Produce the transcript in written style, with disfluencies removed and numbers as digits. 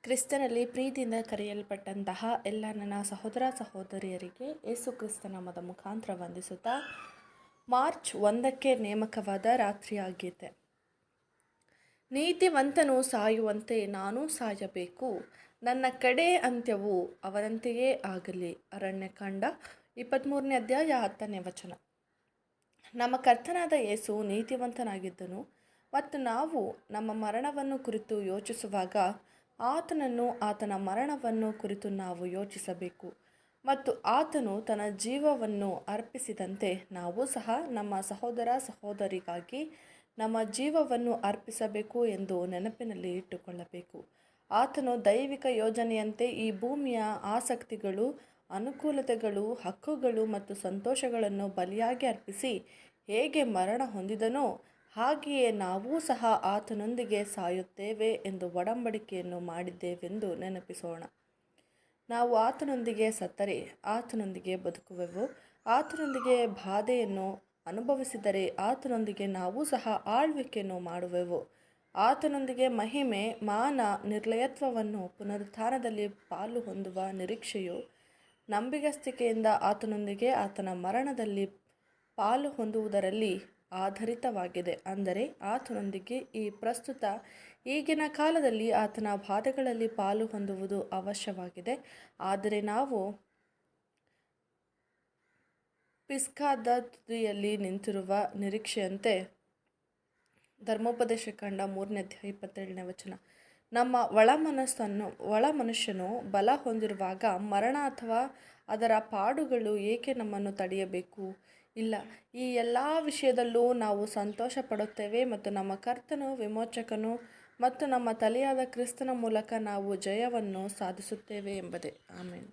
ಕ್ರಿಸ್ತನಲ್ಲಿ ಪ್ರೀತಿಯಿಂದ ಕರೆಯಲ್ಪಟ್ಟಂತಹ ಎಲ್ಲ ನನ್ನ ಸಹೋದರ ಸಹೋದರಿಯರಿಗೆ ಯೇಸು ಕ್ರಿಸ್ತ ನಾಮದ ಮುಖಾಂತರ ವಂದಿಸುತ್ತಾ ಮಾರ್ಚ್ 1ಕ್ಕೆ ನೇಮಕವಾದ ರಾತ್ರಿಯಾಗೀತೆ. ನೀತಿವಂತನು ಸಾಯುವಂತೆ ನಾನೂ ಸಾಯಬೇಕು, ನನ್ನ ಕಡೆ ಅಂತ್ಯವು ಅವರಂತೆಯೇ ಆಗಲಿ. ಅರಣ್ಯಕಾಂಡ 23ನೇ ಅಧ್ಯಾಯ 10ನೇ ವಚನ. ನಮ್ಮ ಕರ್ತನಾದ ಯೇಸು ನೀತಿವಂತನಾಗಿದ್ದನು ಮತ್ತು ನಾವು ನಮ್ಮ ಮರಣವನ್ನು ಕುರಿತು ಯೋಚಿಸುವಾಗ ಆತನನ್ನು ಆತನ ಮರಣವನ್ನು ಕುರಿತು ನಾವು ಯೋಚಿಸಬೇಕು. ಮತ್ತು ಆತನು ತನ್ನ ಜೀವವನ್ನು ಅರ್ಪಿಸಿದಂತೆ ನಾವು ಸಹ ನಮ್ಮ ಸಹೋದರ ಸಹೋದರಿಗಾಗಿ ನಮ್ಮ ಜೀವವನ್ನು ಅರ್ಪಿಸಬೇಕು ಎಂದು ನೆನಪಿನಲ್ಲಿ ಇಟ್ಟುಕೊಳ್ಳಬೇಕು. ಆತನು ದೈವಿಕ ಯೋಜನೆಯಂತೆ ಈ ಭೂಮಿಯ ಆಸಕ್ತಿಗಳು, ಅನುಕೂಲತೆಗಳು, ಹಕ್ಕುಗಳು ಮತ್ತು ಸಂತೋಷಗಳನ್ನು ಬಲಿಯಾಗಿ ಅರ್ಪಿಸಿ ಹೇಗೆ ಮರಣ ಹೊಂದಿದನೋ ಹಾಗೆಯೇ ನಾವೂ ಸಹ ಆತನೊಂದಿಗೆ ಸಾಯುತ್ತೇವೆ ಎಂದು ಒಡಂಬಡಿಕೆಯನ್ನು ಮಾಡಿದ್ದೇವೆಂದು ನೆನಪಿಸೋಣ. ನಾವು ಆತನೊಂದಿಗೆ ಸತ್ತರೆ ಆತನೊಂದಿಗೆ ಬದುಕುವೆವು, ಆತನೊಂದಿಗೆ ಬಾಧೆಯನ್ನು ಅನುಭವಿಸಿದರೆ ಆತನೊಂದಿಗೆ ನಾವು ಸಹ ಆಳ್ವಿಕೆಯನ್ನು ಮಾಡುವೆವು. ಆತನೊಂದಿಗೆ ಮಹಿಮೆ, ಮಾನ, ನಿರ್ಲಯತ್ವವನ್ನು ಪುನರುತ್ಥಾನದಲ್ಲಿ ಪಾಲು ಹೊಂದುವ ನಿರೀಕ್ಷೆಯು ನಂಬಿಗಸ್ತಿಕೆಯಿಂದ ಆತನೊಂದಿಗೆ ಆತನ ಮರಣದಲ್ಲಿ ಪಾಲು ಹೊಂದುವುದರಲ್ಲಿ ಆಧಾರಿತವಾಗಿದೆ. ಅಂದರೆ ಆತನೊಂದಿಗೆ ಈ ಪ್ರಸ್ತುತ ಈಗಿನ ಕಾಲದಲ್ಲಿ ಆತನ ಬಾಧೆಗಳಲ್ಲಿ ಪಾಲು ಹೊಂದುವುದು ಅವಶ್ಯವಾಗಿದೆ. ಆದರೆ ನಾವು ಪಿಸ್ಗಾದ ತುದಿಯಲ್ಲಿ ನಿಂತಿರುವ ನಿರೀಕ್ಷೆಯಂತೆ ಧರ್ಮೋಪದೇಶ ಕಾಂಡ 3ನೇ ಅಧ್ಯಾಯ 27ನೇ ವಚನ. ನಮ್ಮ ಒಳ ಮನುಷ್ಯನು ಬಲ ಹೊಂದಿರುವಾಗ ಮರಣ ಅಥವಾ ಅದರ ಪಾಡುಗಳು ಏಕೆ ನಮ್ಮನ್ನು ತಡೆಯಬೇಕು? ಇಲ್ಲ, ಈ ಎಲ್ಲ ವಿಷಯದಲ್ಲೂ ನಾವು ಸಂತೋಷ ಪಡುತ್ತೇವೆ ಮತ್ತು ನಮ್ಮ ಕರ್ತನು, ವಿಮೋಚಕನು ಮತ್ತು ನಮ್ಮ ತಲೆಯಾದ ಕ್ರಿಸ್ತನ ಮೂಲಕ ನಾವು ಜಯವನ್ನು ಸಾಧಿಸುತ್ತೇವೆ ಎಂಬುದೇ. ಆಮೆನ್.